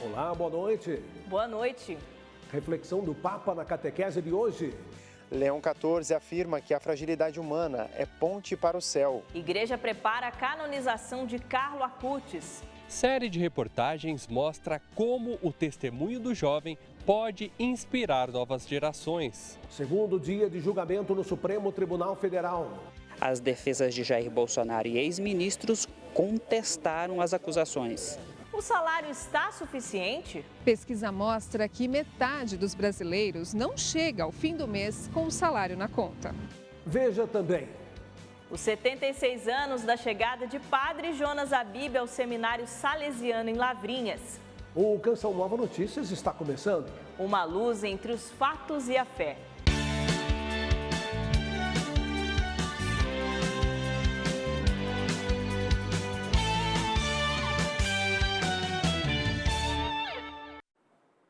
Olá, boa noite. Boa noite. Reflexão do Papa na catequese de hoje. Leão XIV afirma que a fragilidade humana é ponte para o céu. Igreja prepara a canonização de Carlo Acutis. Série de reportagens mostra como o testemunho do jovem pode inspirar novas gerações. Segundo dia de julgamento no Supremo Tribunal Federal. As defesas de Jair Bolsonaro e ex-ministros contestaram as acusações. O salário está suficiente? Pesquisa mostra que metade dos brasileiros não chega ao fim do mês com o salário na conta. Veja também. Os 76 anos da chegada de Padre Jonas Abib ao Seminário Salesiano em Lavrinhas. O Canção Nova Notícias está começando. Uma luz entre os fatos e a fé.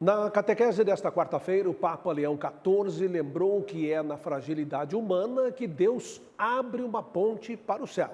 Na catequese desta quarta-feira, o Papa Leão XIV lembrou que é na fragilidade humana que Deus abre uma ponte para o céu.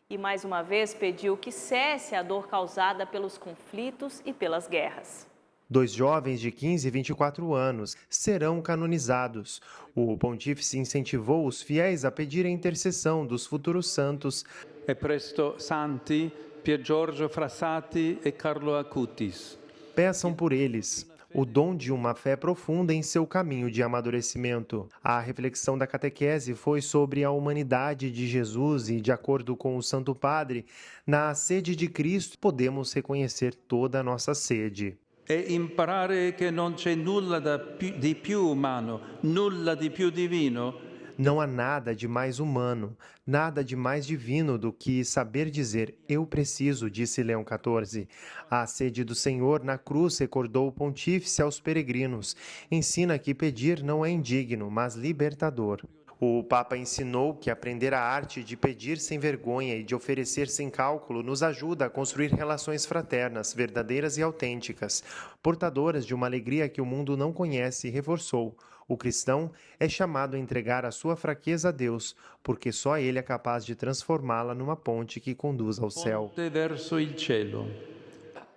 E mais uma vez pediu que cesse a dor causada pelos conflitos e pelas guerras. 2 jovens de 15 e 24 anos serão canonizados. O pontífice incentivou os fiéis a pedir a intercessão dos futuros santos. E presto santi Pier Giorgio Frassati e Carlo Acutis. Peçam por eles o dom de uma fé profunda em seu caminho de amadurecimento. A reflexão da catequese foi sobre a humanidade de Jesus e, de acordo com o Santo Padre, na sede de Cristo podemos reconhecer toda a nossa sede. E imparare che non c'è nulla di più umano, nulla di più divino. Não há nada de mais humano, nada de mais divino do que saber dizer, eu preciso, disse Leão XIV. A sede do Senhor na cruz recordou o pontífice aos peregrinos. Ensina que pedir não é indigno, mas libertador. O Papa ensinou que aprender a arte de pedir sem vergonha e de oferecer sem cálculo nos ajuda a construir relações fraternas, verdadeiras e autênticas, portadoras de uma alegria que o mundo não conhece, e reforçou. O cristão é chamado a entregar a sua fraqueza a Deus, porque só Ele é capaz de transformá-la numa ponte que conduz ao céu. Ponte verso il cielo.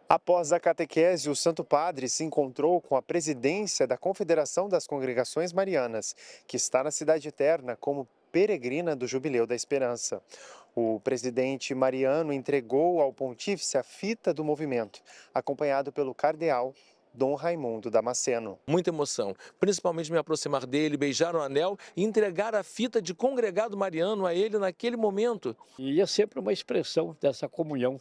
Após a catequese, o Santo Padre se encontrou com a presidência da Confederação das Congregações Marianas, que está na Cidade Eterna como peregrina do Jubileu da Esperança. O presidente mariano entregou ao pontífice a fita do movimento, acompanhado pelo cardeal Dom Raimundo Damasceno. Muita emoção, principalmente me aproximar dele, beijar o anel e entregar a fita de congregado mariano a ele naquele momento. E é sempre uma expressão dessa comunhão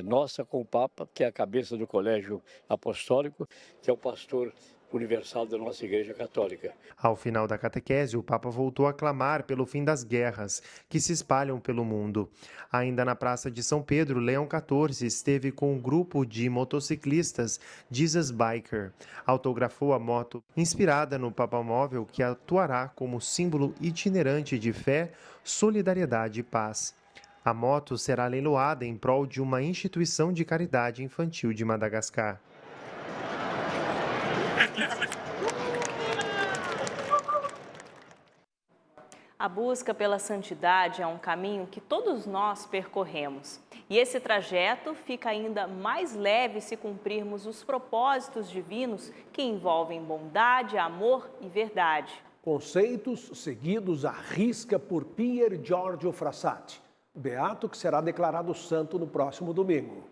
nossa com o Papa, que é a cabeça do Colégio Apostólico, que é o pastor universal da nossa Igreja Católica. Ao final da catequese, o Papa voltou a clamar pelo fim das guerras que se espalham pelo mundo. Ainda na Praça de São Pedro, Leão XIV esteve com um grupo de motociclistas Jesus Biker. Autografou a moto inspirada no Papamóvel, que atuará como símbolo itinerante de fé, solidariedade e paz. A moto será leiloada em prol de uma instituição de caridade infantil de Madagascar. A busca pela santidade é um caminho que todos nós percorremos. E esse trajeto fica ainda mais leve se cumprirmos os propósitos divinos que envolvem bondade, amor e verdade. Conceitos seguidos à risca por Pier Giorgio Frassati, beato que será declarado santo no próximo domingo.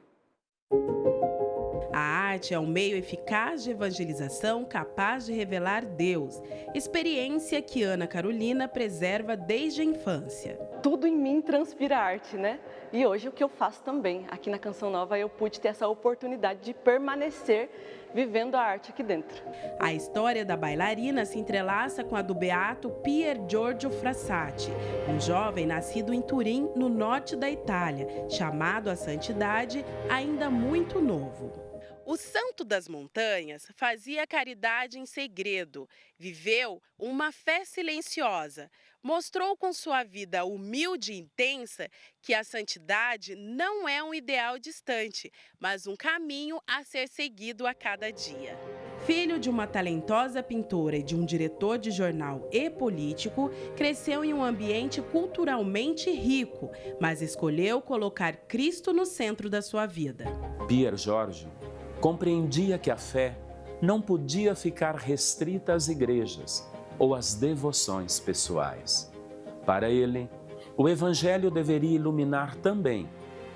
A arte é um meio eficaz de evangelização capaz de revelar Deus, experiência que Ana Carolina preserva desde a infância. Tudo em mim transpira arte, né? E hoje o que eu faço também, aqui na Canção Nova, eu pude ter essa oportunidade de permanecer vivendo a arte aqui dentro. A história da bailarina se entrelaça com a do beato Pier Giorgio Frassati, um jovem nascido em Turim, no norte da Itália, chamado à santidade ainda muito novo. O santo das montanhas fazia caridade em segredo, viveu uma fé silenciosa, mostrou com sua vida humilde e intensa que a santidade não é um ideal distante, mas um caminho a ser seguido a cada dia. Filho de uma talentosa pintora e de um diretor de jornal e político, cresceu em um ambiente culturalmente rico, mas escolheu colocar Cristo no centro da sua vida. Pier Giorgio compreendia que a fé não podia ficar restrita às igrejas ou às devoções pessoais. Para ele, o Evangelho deveria iluminar também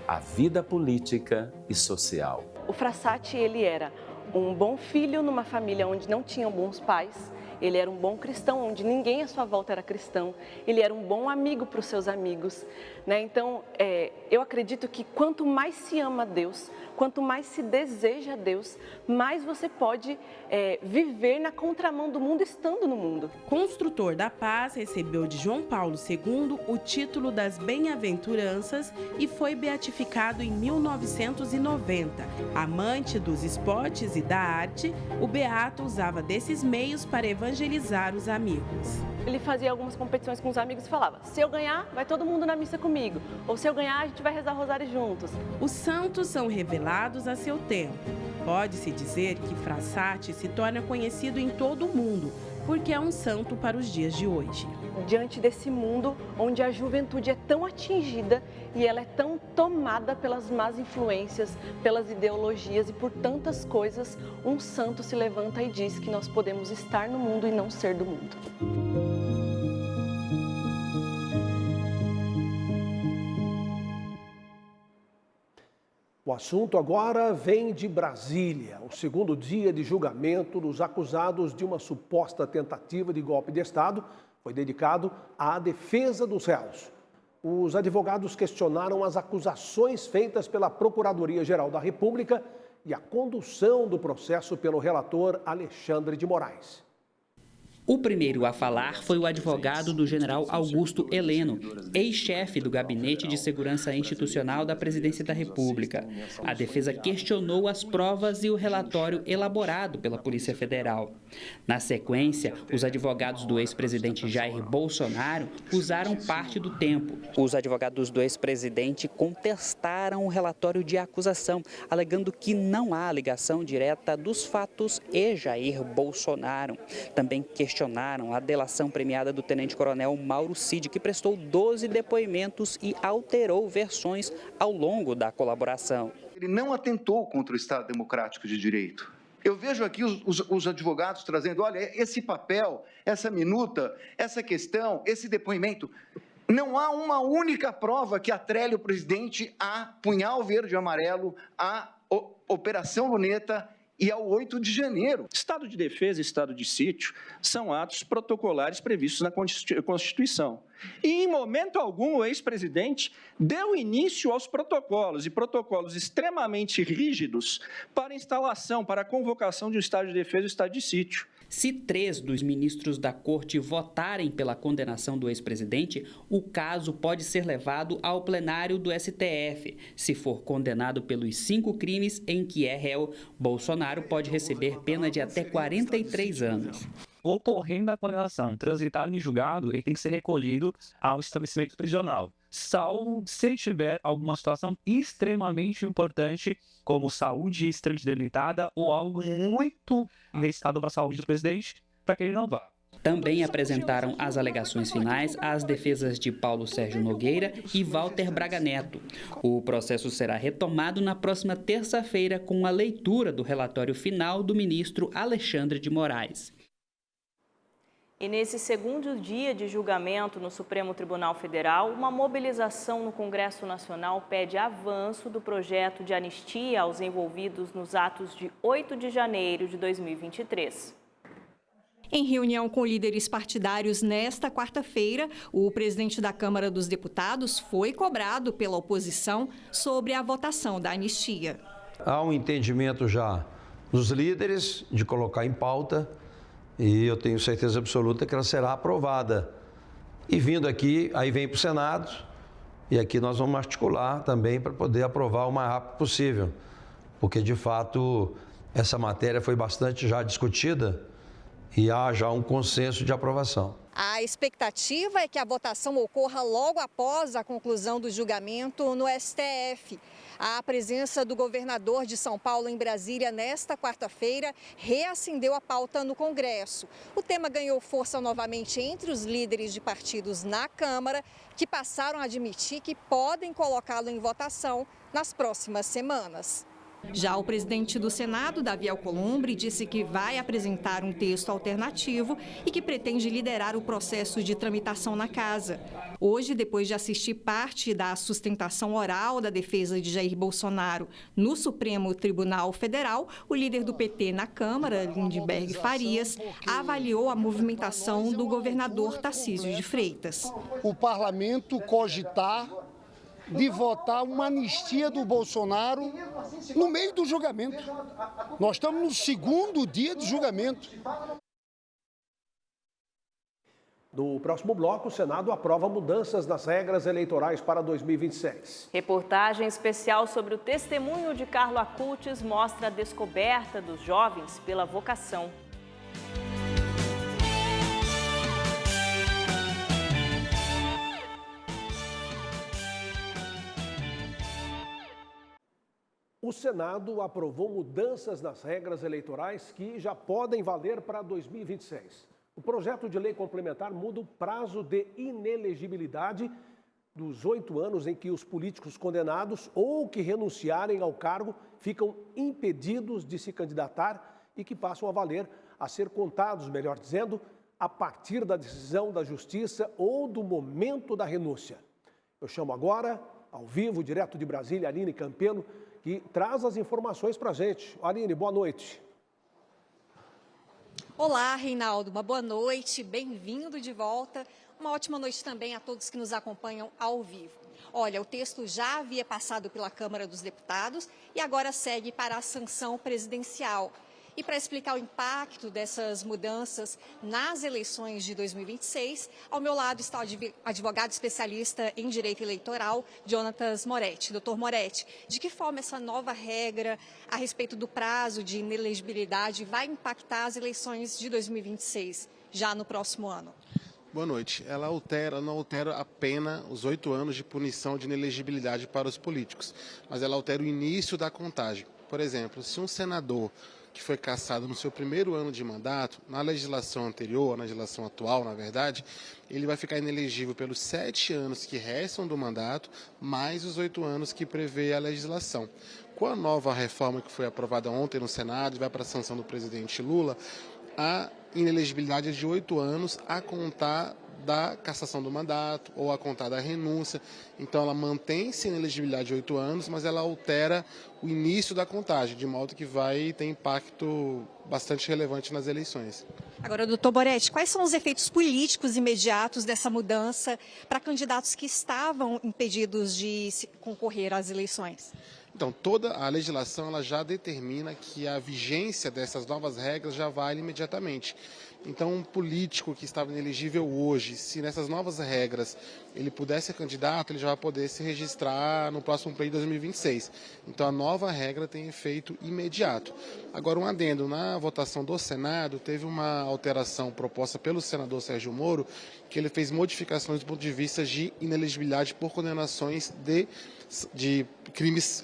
a vida política e social. O Frassati, ele era um bom filho numa família onde não tinham bons pais. Ele era um bom cristão, onde ninguém à sua volta era cristão. Ele era um bom amigo para os seus amigos, né? Então, eu acredito que quanto mais se ama Deus, quanto mais se deseja Deus, mais você pode viver na contramão do mundo, estando no mundo. Construtor da paz, recebeu de João Paulo II o título das Bem-aventuranças e foi beatificado em 1990. Amante dos esportes e da arte, o beato usava desses meios para evangelizar os amigos. Ele fazia algumas competições com os amigos e falava: se eu ganhar, vai todo mundo na missa comigo. Ou se eu ganhar, a gente vai rezar o rosário juntos. Os santos são revelados a seu tempo. Pode-se dizer que Frassati se torna conhecido em todo o mundo, porque é um santo para os dias de hoje. Diante desse mundo onde a juventude é tão atingida e ela é tão tomada pelas más influências, pelas ideologias e por tantas coisas, um santo se levanta e diz que nós podemos estar no mundo e não ser do mundo. O assunto agora vem de Brasília. O segundo dia de julgamento dos acusados de uma suposta tentativa de golpe de Estado foi dedicado à defesa dos réus. Os advogados questionaram as acusações feitas pela Procuradoria-Geral da República e a condução do processo pelo relator Alexandre de Moraes. O primeiro a falar foi o advogado do general Augusto Heleno, ex-chefe do Gabinete de Segurança Institucional da Presidência da República. A defesa questionou as provas e o relatório elaborado pela Polícia Federal. Na sequência, os advogados do ex-presidente Jair Bolsonaro usaram parte do tempo. Os advogados do ex-presidente contestaram o relatório de acusação, alegando que não há ligação direta dos fatos e Jair Bolsonaro. Também questionaram a delação premiada do tenente-coronel Mauro Cid, que prestou 12 depoimentos e alterou versões ao longo da colaboração. Ele não atentou contra o Estado Democrático de Direito. Eu vejo aqui os advogados trazendo, olha, esse papel, essa minuta, essa questão, esse depoimento, não há uma única prova que atrele o presidente a punhal verde e amarelo, a Operação Luneta e ao 8 de janeiro. Estado de defesa e estado de sítio são atos protocolares previstos na Constituição. E, em momento algum, o ex-presidente deu início aos protocolos, e protocolos extremamente rígidos para instalação, para a convocação de um estado de defesa e um estado de sítio. Se 3 dos ministros da Corte votarem pela condenação do ex-presidente, o caso pode ser levado ao plenário do STF. Se for condenado pelos 5 crimes em que é réu, Bolsonaro pode receber pena de até 43 anos. Ocorrendo a condenação, transitado em julgado, ele tem que ser recolhido ao estabelecimento prisional, salvo se tiver alguma situação extremamente importante, como saúde extremamente debilitada ou algo muito necessário para a saúde do presidente, para que ele não vá. Também apresentaram as alegações finais às defesas de Paulo Sérgio Nogueira e Walter Braga Neto. O processo será retomado na próxima terça-feira com a leitura do relatório final do ministro Alexandre de Moraes. E nesse segundo dia de julgamento no Supremo Tribunal Federal, uma mobilização no Congresso Nacional pede avanço do projeto de anistia aos envolvidos nos atos de 8 de janeiro de 2023. Em reunião com líderes partidários nesta quarta-feira, o presidente da Câmara dos Deputados foi cobrado pela oposição sobre a votação da anistia. Há um entendimento já dos líderes de colocar em pauta, e eu tenho certeza absoluta que ela será aprovada. E vindo aqui, aí vem para o Senado, e aqui nós vamos articular também para poder aprovar o mais rápido possível, porque de fato essa matéria foi bastante já discutida e há já um consenso de aprovação. A expectativa é que a votação ocorra logo após a conclusão do julgamento no STF. A presença do governador de São Paulo em Brasília nesta quarta-feira reacendeu a pauta no Congresso. O tema ganhou força novamente entre os líderes de partidos na Câmara, que passaram a admitir que podem colocá-lo em votação nas próximas semanas. Já o presidente do Senado, Davi Alcolumbre, disse que vai apresentar um texto alternativo e que pretende liderar o processo de tramitação na casa. Hoje, depois de assistir parte da sustentação oral da defesa de Jair Bolsonaro no Supremo Tribunal Federal, o líder do PT na Câmara, Lindenberg Farias, avaliou a movimentação do governador Tarcísio de Freitas. O parlamento cogitar de votar uma anistia do Bolsonaro no meio do julgamento. Nós estamos no segundo dia de julgamento. No próximo bloco, o Senado aprova mudanças nas regras eleitorais para 2026. Reportagem especial sobre o testemunho de Carlo Acutis mostra a descoberta dos jovens pela vocação. O Senado aprovou mudanças nas regras eleitorais que já podem valer para 2026. O projeto de lei complementar muda o prazo de inelegibilidade dos 8 anos em que os políticos condenados ou que renunciarem ao cargo ficam impedidos de se candidatar e que passam a valer, a ser contados, melhor dizendo, a partir da decisão da Justiça ou do momento da renúncia. Eu chamo agora, ao vivo, direto de Brasília, Aline Campelo, que traz as informações para a gente. Aline, boa noite. Olá, Reinaldo, uma boa noite, bem-vindo de volta. Uma ótima noite também a todos que nos acompanham ao vivo. Olha, o texto já havia passado pela Câmara dos Deputados e agora segue para a sanção presidencial. E para explicar o impacto dessas mudanças nas eleições de 2026, ao meu lado está o advogado especialista em direito eleitoral, Jonatas Moretti. Doutor Moretti, de que forma essa nova regra a respeito do prazo de inelegibilidade vai impactar as eleições de 2026, já no próximo ano? Boa noite. Ela não altera a pena, os 8 anos de punição de inelegibilidade para os políticos, mas ela altera o início da contagem. Por exemplo, se um senador que foi cassado no seu primeiro ano de mandato, na legislação anterior, na legislação atual, na verdade, ele vai ficar inelegível pelos 7 anos que restam do mandato, mais os 8 anos que prevê a legislação. Com a nova reforma que foi aprovada ontem no Senado e vai para a sanção do presidente Lula, a inelegibilidade é de 8 anos a contar da cassação do mandato ou a contar da renúncia. Então ela mantém-se em elegibilidade de 8 anos, mas ela altera o início da contagem, de modo que vai ter impacto bastante relevante nas eleições. Agora, doutor Moretti, quais são os efeitos políticos imediatos dessa mudança para candidatos que estavam impedidos de concorrer às eleições? Então, toda a legislação ela já determina que a vigência dessas novas regras já vale imediatamente. Então, um político que estava inelegível hoje, se nessas novas regras ele puder ser candidato, ele já vai poder se registrar no próximo pleito de 2026. Então, a nova regra tem efeito imediato. Agora, um adendo, na votação do Senado, teve uma alteração proposta pelo senador Sérgio Moro, que ele fez modificações do ponto de vista de inelegibilidade por condenações de crimes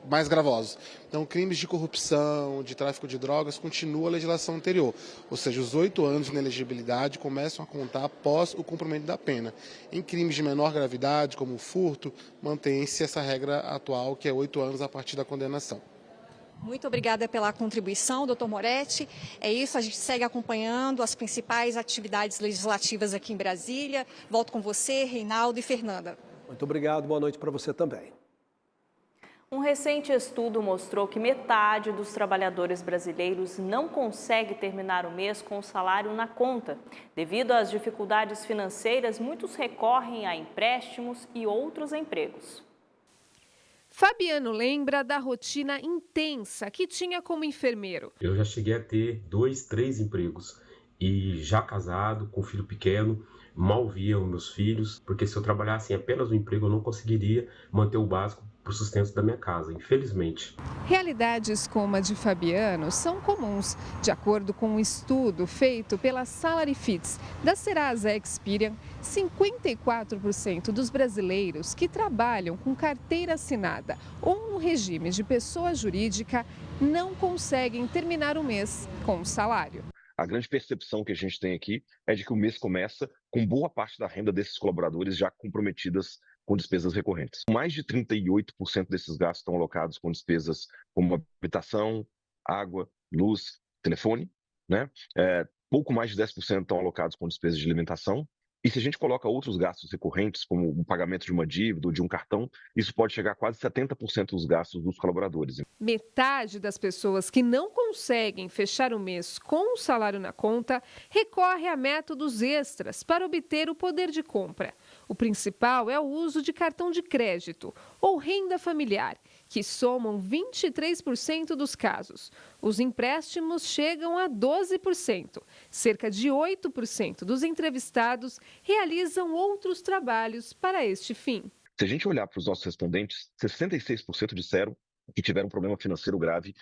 mais gravosos. Então, crimes de corrupção, de tráfico de drogas, continua a legislação anterior. Ou seja, os 8 anos de inelegibilidade começam a contar após o cumprimento da pena. Em crimes de menor gravidade, como o furto, mantém-se essa regra atual, que é 8 anos a partir da condenação. Muito obrigada pela contribuição, doutor Moretti. É isso, a gente segue acompanhando as principais atividades legislativas aqui em Brasília. Volto com você, Reinaldo e Fernanda. Muito obrigado, boa noite para você também. Um recente estudo mostrou que metade dos trabalhadores brasileiros não consegue terminar o mês com o salário na conta. Devido às dificuldades financeiras, muitos recorrem a empréstimos e outros empregos. Fabiano lembra da rotina intensa que tinha como enfermeiro. Eu já cheguei a ter 2, 3 empregos e já casado, com filho pequeno, mal via os meus filhos, porque se eu trabalhasse em apenas um emprego eu não conseguiria manter o básico para o sustento da minha casa, infelizmente. Realidades como a de Fabiano são comuns. De acordo com um estudo feito pela Salary Fits da Serasa Experian, 54% dos brasileiros que trabalham com carteira assinada ou no regime de pessoa jurídica não conseguem terminar o mês com o salário. A grande percepção que a gente tem aqui é de que o mês começa com boa parte da renda desses colaboradores já comprometidas com despesas recorrentes. Mais de 38% desses gastos estão alocados com despesas como habitação, água, luz, telefone, né? Pouco mais de 10% estão alocados com despesas de alimentação. E se a gente coloca outros gastos recorrentes, como o pagamento de uma dívida ou de um cartão, isso pode chegar a quase 70% dos gastos dos colaboradores. Metade das pessoas que não conseguem fechar o mês com o salário na conta recorre a métodos extras para obter o poder de compra. O principal é o uso de cartão de crédito ou renda familiar, que somam 23% dos casos. Os empréstimos chegam a 12%. Cerca de 8% dos entrevistados realizam outros trabalhos para este fim. Se a gente olhar para os nossos respondentes, 66% disseram que tiveram um problema financeiro grave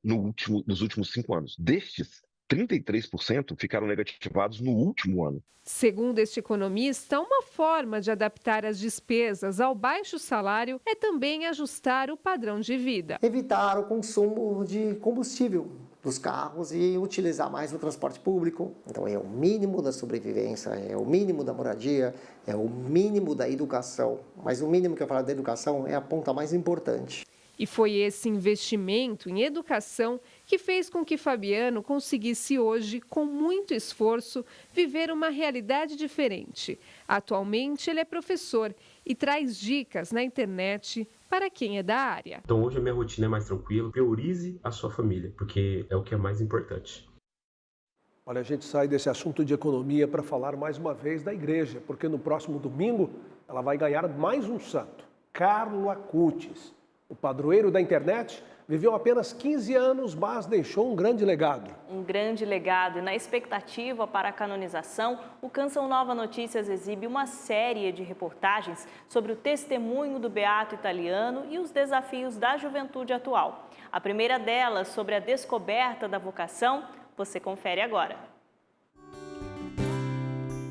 nos últimos 5 anos. Destes, 33% ficaram negativados no último ano. Segundo este economista, uma forma de adaptar as despesas ao baixo salário é também ajustar o padrão de vida. Evitar o consumo de combustível dos carros e utilizar mais o transporte público. Então é o mínimo da sobrevivência, é o mínimo da moradia, é o mínimo da educação. Mas o mínimo que eu falo da educação é a ponta mais importante. E foi esse investimento em educação que fez com que Fabiano conseguisse hoje, com muito esforço, viver uma realidade diferente. Atualmente, ele é professor e traz dicas na internet para quem é da área. Então, hoje a minha rotina é mais tranquila. Priorize a sua família, porque é o que é mais importante. Olha, a gente sai desse assunto de economia para falar mais uma vez da igreja, porque no próximo domingo ela vai ganhar mais um santo, Carlo Acutis. O padroeiro da internet viveu apenas 15 anos, mas deixou um grande legado. Um grande legado. E na expectativa para a canonização, o Canção Nova Notícias exibe uma série de reportagens sobre o testemunho do beato italiano e os desafios da juventude atual. A primeira delas, sobre a descoberta da vocação, você confere agora.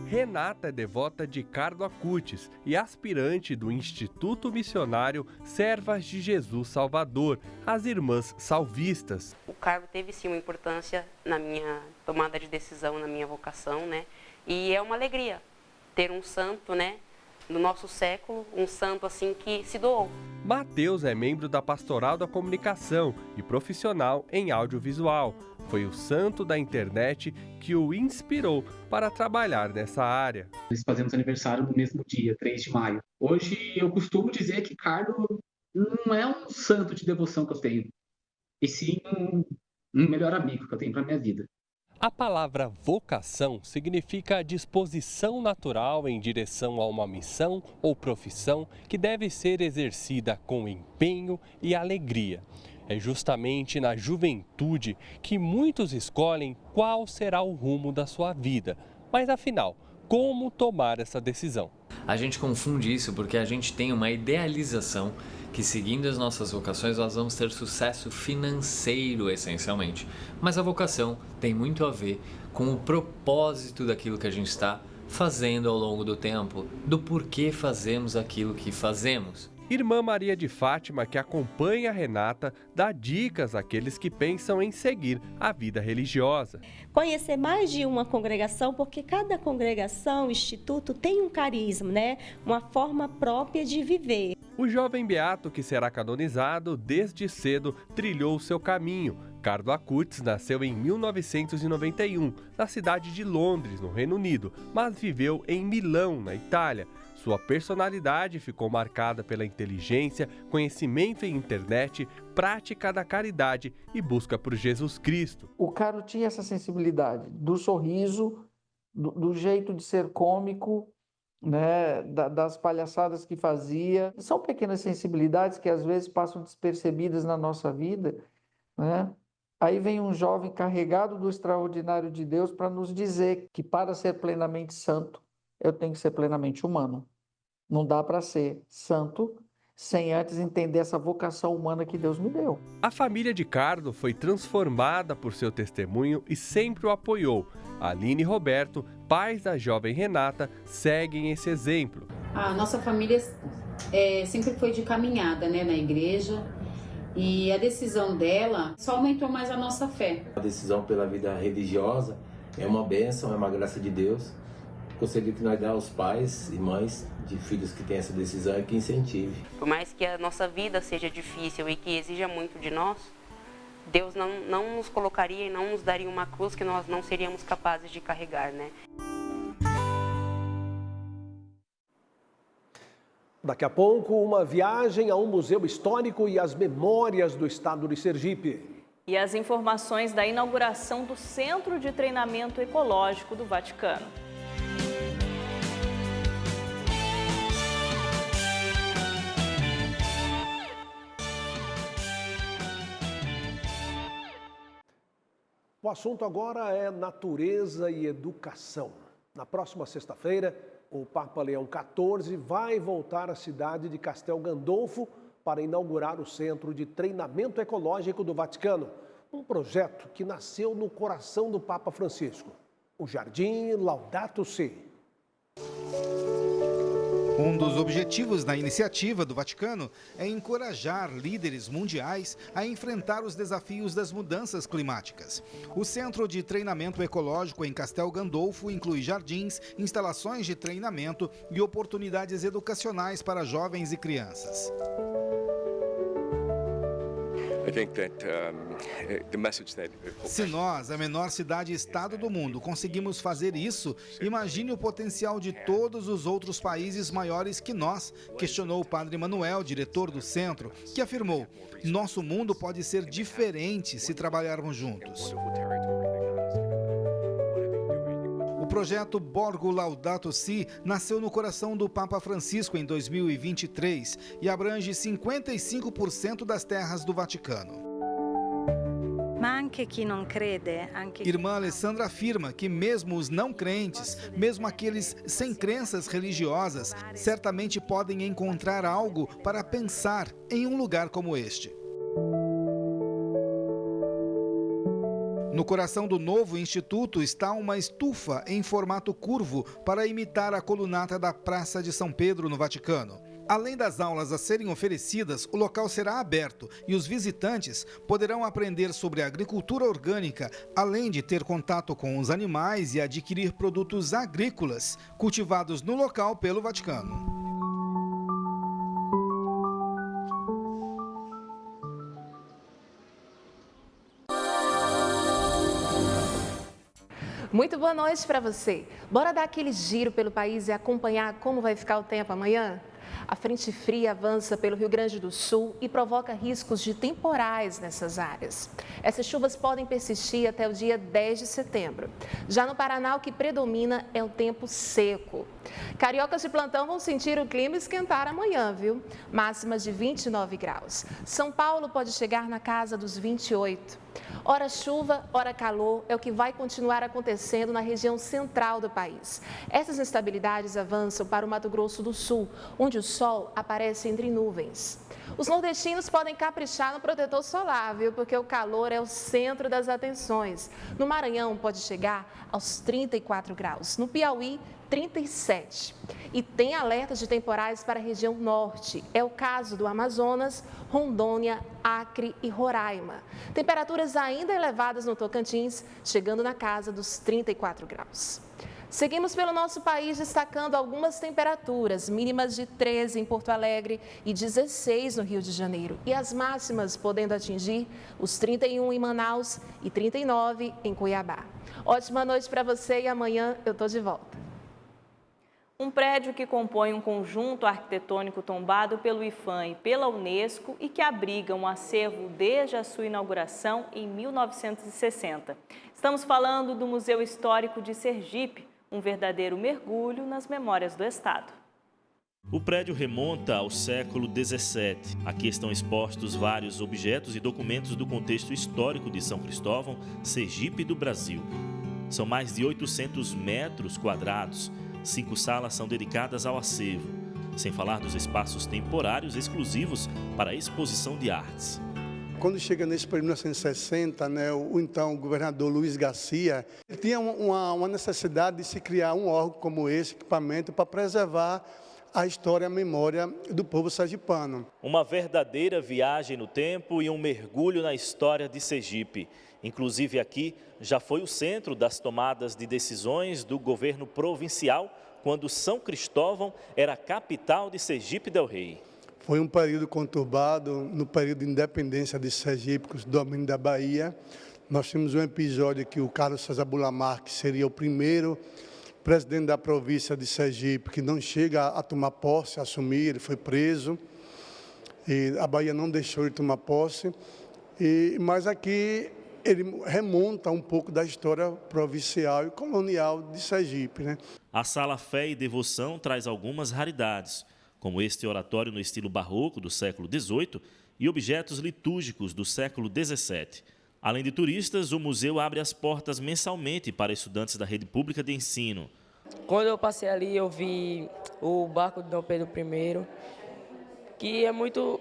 Renata é devota de Carlo Acutis e aspirante do Instituto Missionário Servas de Jesus Salvador, as Irmãs Salvistas. O cargo teve sim uma importância na minha tomada de decisão, na minha vocação, né? E é uma alegria ter um santo, né, no nosso século, um santo assim que se doou. Mateus é membro da Pastoral da Comunicação e profissional em audiovisual. Foi o santo da internet que o inspirou para trabalhar nessa área. Nós fazemos aniversário no mesmo dia, 3 de maio. Hoje eu costumo dizer que Carlo não é um santo de devoção que eu tenho, e sim um melhor amigo que eu tenho para a minha vida. A palavra vocação significa a disposição natural em direção a uma missão ou profissão que deve ser exercida com empenho e alegria. É justamente na juventude que muitos escolhem qual será o rumo da sua vida. Mas afinal, como tomar essa decisão? A gente confunde isso porque a gente tem uma idealização que, seguindo as nossas vocações, nós vamos ter sucesso financeiro, essencialmente. Mas a vocação tem muito a ver com o propósito daquilo que a gente está fazendo ao longo do tempo, do porquê fazemos aquilo que fazemos. Irmã Maria de Fátima, que acompanha a Renata, dá dicas àqueles que pensam em seguir a vida religiosa. Conhecer mais de uma congregação, porque cada congregação, instituto, tem um carisma, né? Uma forma própria de viver. O jovem beato que será canonizado desde cedo trilhou seu caminho. Carlo Acutis nasceu em 1991, na cidade de Londres, no Reino Unido, mas viveu em Milão, na Itália. Sua personalidade ficou marcada pela inteligência, conhecimento em internet, prática da caridade e busca por Jesus Cristo. O Carlo tinha essa sensibilidade do sorriso, do jeito de ser cômico, né, das palhaçadas que fazia. São pequenas sensibilidades que às vezes passam despercebidas na nossa vida, né? Aí vem um jovem carregado do extraordinário de Deus para nos dizer que para ser plenamente santo, eu tenho que ser plenamente humano. Não dá para ser santo sem antes entender essa vocação humana que Deus me deu. A família de Carlo foi transformada por seu testemunho e sempre o apoiou. Aline e Roberto, pais da jovem Renata, seguem esse exemplo. A nossa família sempre foi de caminhada, né, na igreja. E a decisão dela só aumentou mais a nossa fé. A decisão pela vida religiosa é uma bênção, é uma graça de Deus. O conselho que nós dá aos pais e mães de filhos que têm essa decisão é que incentive. Por mais que a nossa vida seja difícil e que exija muito de nós, Deus não nos colocaria e não nos daria uma cruz que nós não seríamos capazes de carregar, né? Daqui a pouco, uma viagem a um museu histórico e as memórias do estado de Sergipe. E as informações da inauguração do Centro de Treinamento Ecológico do Vaticano. O assunto agora é natureza e educação. Na próxima sexta-feira, o Papa Leão XIV vai voltar à cidade de Castel Gandolfo para inaugurar o Centro de Treinamento Ecológico do Vaticano, um projeto que nasceu no coração do Papa Francisco, o Jardim Laudato Si. Um dos objetivos da iniciativa do Vaticano é encorajar líderes mundiais a enfrentar os desafios das mudanças climáticas. O Centro de Treinamento Ecológico em Castel Gandolfo inclui jardins, instalações de treinamento e oportunidades educacionais para jovens e crianças. Se nós, a menor cidade-estado do mundo, conseguimos fazer isso, imagine o potencial de todos os outros países maiores que nós, questionou o padre Manuel, diretor do centro, que afirmou: nosso mundo pode ser diferente se trabalharmos juntos. O projeto Borgo Laudato Si nasceu no coração do Papa Francisco em 2023 e abrange 55% das terras do Vaticano. Irmã Alessandra afirma que mesmo os não crentes, mesmo aqueles sem crenças religiosas, certamente podem encontrar algo para pensar em um lugar como este. No coração do novo instituto está uma estufa em formato curvo para imitar a colunata da Praça de São Pedro, no Vaticano. Além das aulas a serem oferecidas, o local será aberto e os visitantes poderão aprender sobre a agricultura orgânica, além de ter contato com os animais e adquirir produtos agrícolas cultivados no local pelo Vaticano. Muito boa noite para você. Bora dar aquele giro pelo país e acompanhar como vai ficar o tempo amanhã? A frente fria avança pelo Rio Grande do Sul e provoca riscos de temporais nessas áreas. Essas chuvas podem persistir até o dia 10 de setembro. Já no Paraná, o que predomina é o tempo seco. Cariocas de plantão vão sentir o clima esquentar amanhã, viu? Máximas de 29 graus. São Paulo pode chegar na casa dos 28. Ora chuva, ora calor é o que vai continuar acontecendo na região central do país. Essas instabilidades avançam para o Mato Grosso do Sul, onde o sol aparece entre nuvens. Os nordestinos podem caprichar no protetor solar, viu? Porque o calor é o centro das atenções. No Maranhão pode chegar aos 34 graus. No Piauí, 37. E tem alertas de temporais para a região norte. É o caso do Amazonas, Rondônia, Acre e Roraima. Temperaturas ainda elevadas no Tocantins, chegando na casa dos 34 graus. Seguimos pelo nosso país destacando algumas temperaturas, mínimas de 13 em Porto Alegre e 16 no Rio de Janeiro. E as máximas podendo atingir os 31 em Manaus e 39 em Cuiabá. Ótima noite para você e amanhã eu tô de volta. Um prédio que compõe um conjunto arquitetônico tombado pelo IPHAN e pela Unesco e que abriga um acervo desde a sua inauguração em 1960. Estamos falando do Museu Histórico de Sergipe, um verdadeiro mergulho nas memórias do Estado. O prédio remonta ao século XVII. Aqui estão expostos vários objetos e documentos do contexto histórico de São Cristóvão, Sergipe do Brasil. São mais de 800 metros quadrados. 5 salas são dedicadas ao acervo, sem falar dos espaços temporários exclusivos para a exposição de artes. Quando chega nesse período de 1960, o então governador Luiz Garcia tinha uma necessidade de se criar um órgão como esse, equipamento, para preservar a história e a memória do povo sergipano. Uma verdadeira viagem no tempo e um mergulho na história de Sergipe. Inclusive aqui já foi o centro das tomadas de decisões do governo provincial, quando São Cristóvão era a capital de Sergipe del Rei. Foi um período conturbado, no período de independência de Sergipe, com os domínios da Bahia. Nós tínhamos um episódio que o Carlos César Bulamar, que seria o primeiro presidente da província de Sergipe, que não chega a tomar posse, a assumir, ele foi preso. E a Bahia não deixou ele tomar posse. Mas aqui ele remonta um pouco da história provincial e colonial de Sergipe, né? A Sala Fé e Devoção traz algumas raridades, como este oratório no estilo barroco do século XVIII e objetos litúrgicos do século XVII. Além de turistas, o museu abre as portas mensalmente para estudantes da rede pública de ensino. Quando eu passei ali, eu vi o barco de Dom Pedro I, que é muito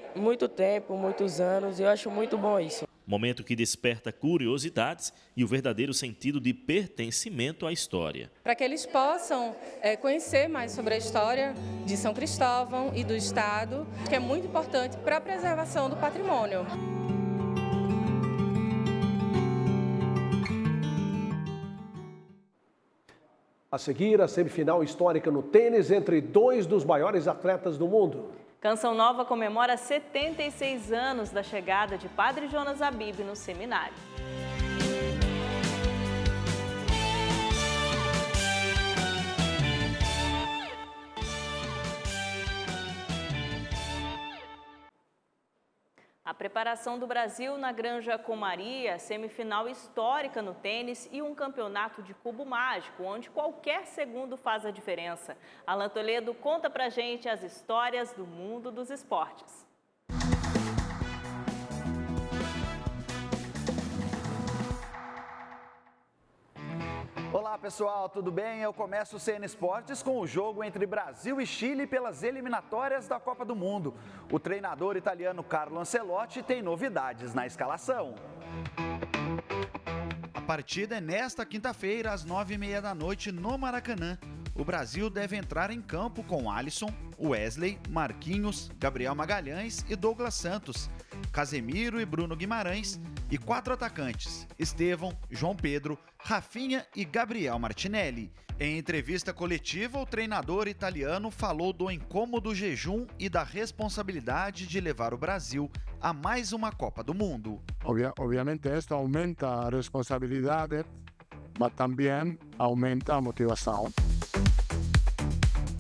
tempo, muitos anos, e eu acho muito bom isso. Momento que desperta curiosidades e o verdadeiro sentido de pertencimento à história. Para que eles possam conhecer mais sobre a história de São Cristóvão e do Estado, que é muito importante para a preservação do patrimônio. A seguir, a semifinal histórica no tênis entre dois dos maiores atletas do mundo. Canção Nova comemora 76 anos da chegada de Padre Jonas Habib no seminário. A preparação do Brasil na Granja Comaria, semifinal histórica no tênis e um campeonato de cubo mágico, onde qualquer segundo faz a diferença. Alan Toledo conta pra gente as histórias do mundo dos esportes. Olá pessoal, tudo bem? Eu começo o CN Esportes com o jogo entre Brasil e Chile pelas eliminatórias da Copa do Mundo. O treinador italiano Carlo Ancelotti tem novidades na escalação. A partida é nesta quinta-feira, às 9h30 da noite, no Maracanã. O Brasil deve entrar em campo com Alisson, Wesley, Marquinhos, Gabriel Magalhães e Douglas Santos, Casemiro e Bruno Guimarães e 4 atacantes, Estevão, João Pedro, Rafinha e Gabriel Martinelli. Em entrevista coletiva, o treinador italiano falou do incômodo jejum e da responsabilidade de levar o Brasil a mais uma Copa do Mundo. Obviamente, isso aumenta a responsabilidade, mas também aumenta a motivação.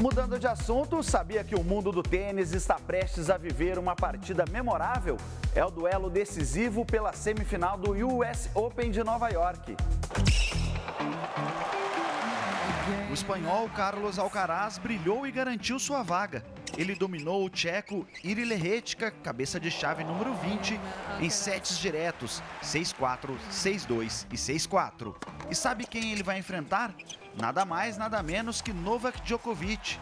Mudando de assunto, sabia que o mundo do tênis está prestes a viver uma partida memorável? É o duelo decisivo pela semifinal do US Open de Nova York. O espanhol Carlos Alcaraz brilhou e garantiu sua vaga. Ele dominou o tcheco Iri Lehetka, cabeça de chave número 20, em sets diretos, 6-4, 6-2 e 6-4. E sabe quem ele vai enfrentar? Nada mais, nada menos que Novak Djokovic.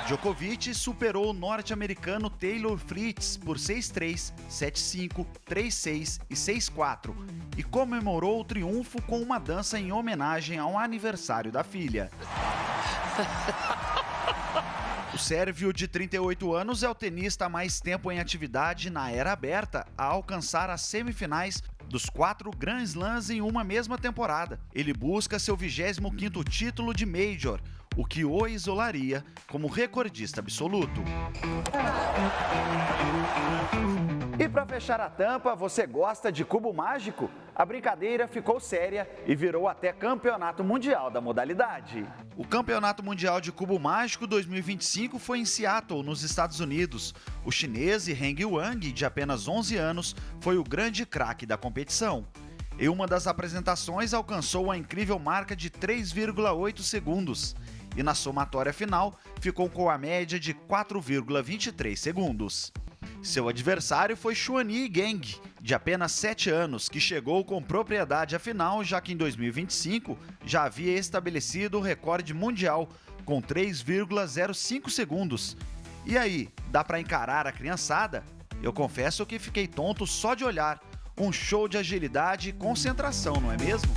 Djokovic superou o norte-americano Taylor Fritz por 6-3, 7-5, 3-6 e 6-4 e comemorou o triunfo com uma dança em homenagem ao aniversário da filha. O sérvio de 38 anos é o tenista há mais tempo em atividade na era aberta a alcançar as semifinais dos 4 Grand Slams em uma mesma temporada. Ele busca seu 25º título de Major, o que o isolaria como recordista absoluto. E para fechar a tampa, você gosta de cubo mágico? A brincadeira ficou séria e virou até campeonato mundial da modalidade. O Campeonato Mundial de Cubo Mágico 2025 foi em Seattle, nos Estados Unidos. O chinês Heng Wang, de apenas 11 anos, foi o grande craque da competição. Em uma das apresentações, alcançou a incrível marca de 3,8 segundos. E na somatória final, ficou com a média de 4,23 segundos. Seu adversário foi Xuanyi Geng, de apenas 7 anos, que chegou com propriedade à final, já que em 2025 já havia estabelecido o recorde mundial com 3,05 segundos. E aí, dá para encarar a criançada? Eu confesso que fiquei tonto só de olhar. Um show de agilidade e concentração, não é mesmo?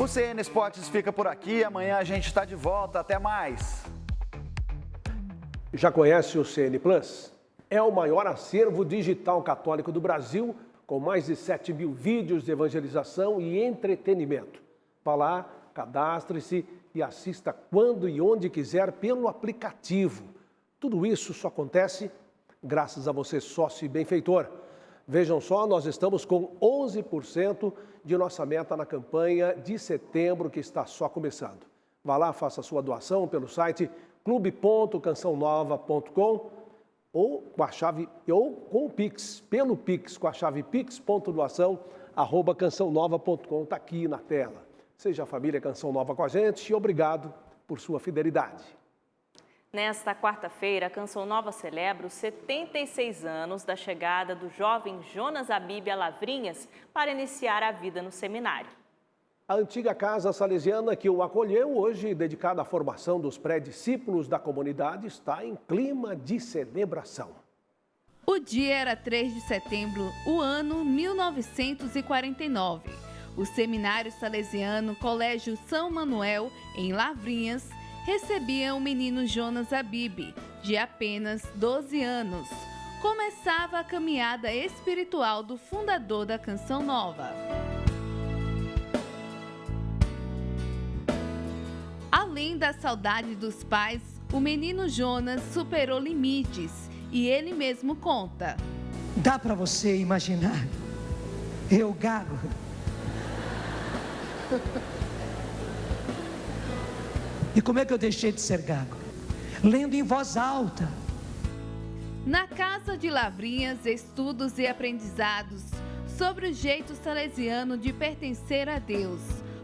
O CN Esportes fica por aqui, amanhã a gente está de volta, até mais. Já conhece o CN Plus? É o maior acervo digital católico do Brasil, com mais de 7 mil vídeos de evangelização e entretenimento. Vá lá, cadastre-se e assista quando e onde quiser pelo aplicativo. Tudo isso só acontece graças a você, sócio e benfeitor. Vejam só, nós estamos com 11% de nossa meta na campanha de setembro, que está só começando. Vá lá, faça a sua doação pelo site clube.cançãonova.com ou com a chave ou com o Pix, pelo Pix, com a chave pix.doação@cançãonova.com, está aqui na tela. Seja a família Canção Nova com a gente e obrigado por sua fidelidade. Nesta quarta-feira, a Canção Nova celebra os 76 anos da chegada do jovem Jonas Abib a Lavrinhas para iniciar a vida no seminário. A antiga casa salesiana que o acolheu, hoje dedicada à formação dos pré-discípulos da comunidade, está em clima de celebração. O dia era 3 de setembro, o ano 1949. O Seminário Salesiano Colégio São Manuel, em Lavrinhas, recebia o menino Jonas Abib, de apenas 12 anos. Começava a caminhada espiritual do fundador da Canção Nova. Além da saudade dos pais, o menino Jonas superou limites e ele mesmo conta. Dá para você imaginar? Eu gago. E como é que eu deixei de ser gago? Lendo em voz alta. Na Casa de Lavrinhas, estudos e aprendizados sobre o jeito salesiano de pertencer a Deus.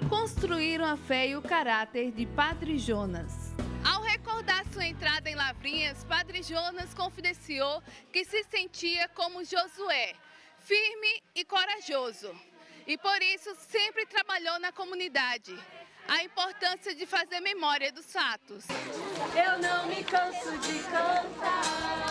Construíram a fé e o caráter de Padre Jonas. Ao recordar sua entrada em Lavrinhas, Padre Jonas confidenciou que se sentia como Josué, firme e corajoso. E por isso sempre trabalhou na comunidade. A importância de fazer memória dos fatos. Eu não me canso de cantar.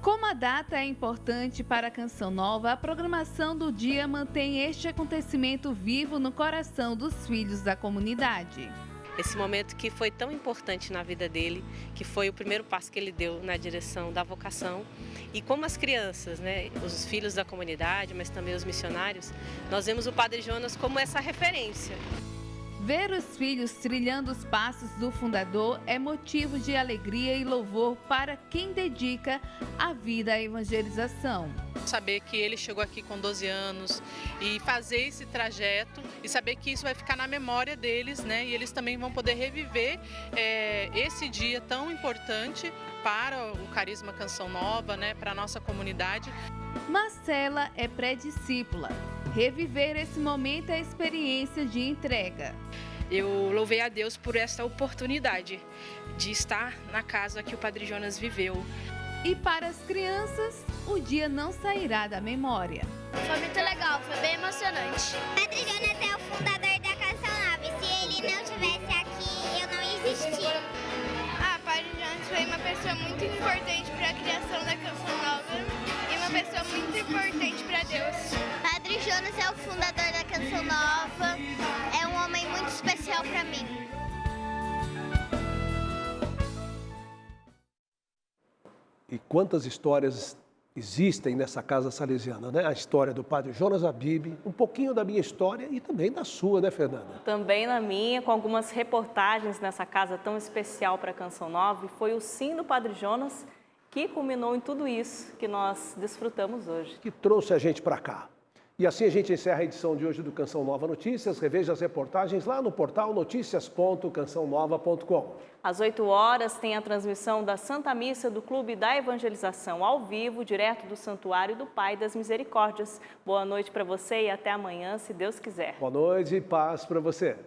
Como a data é importante para a Canção Nova, a programação do dia mantém este acontecimento vivo no coração dos filhos da comunidade. Esse momento que foi tão importante na vida dele, que foi o primeiro passo que ele deu na direção da vocação. E como as crianças, os filhos da comunidade, mas também os missionários, nós vemos o Padre Jonas como essa referência. Ver os filhos trilhando os passos do fundador é motivo de alegria e louvor para quem dedica a vida à evangelização. Saber que ele chegou aqui com 12 anos e fazer esse trajeto e saber que isso vai ficar na memória deles, e eles também vão poder reviver esse dia tão importante para o Carisma Canção Nova, para a nossa comunidade. Marcela é pré-discípula. Reviver esse momento é a experiência de entrega. Eu louvei a Deus por essa oportunidade de estar na casa que o Padre Jonas viveu. E para as crianças, o dia não sairá da memória. Foi muito legal, foi bem emocionante. Padre Jonas é o fundador da Canção Nova e se ele não estivesse aqui, eu não existia. Padre Jonas foi uma pessoa muito importante para a criação da Canção Nova e uma pessoa muito importante para Deus. Padre Jonas é o fundador da Canção Nova, é um homem muito especial para mim. E quantas histórias existem nessa casa salesiana, A história do Padre Jonas Abib, um pouquinho da minha história e também da sua, Fernanda? Também na minha, com algumas reportagens nessa casa tão especial para a Canção Nova. E foi o sim do Padre Jonas que culminou em tudo isso que nós desfrutamos hoje. Que trouxe a gente para cá. E assim a gente encerra a edição de hoje do Canção Nova Notícias. Reveja as reportagens lá no portal noticias.cançãonova.com. Às 8 horas tem a transmissão da Santa Missa do Clube da Evangelização ao vivo, direto do Santuário do Pai das Misericórdias. Boa noite para você e até amanhã, se Deus quiser. Boa noite e paz para você.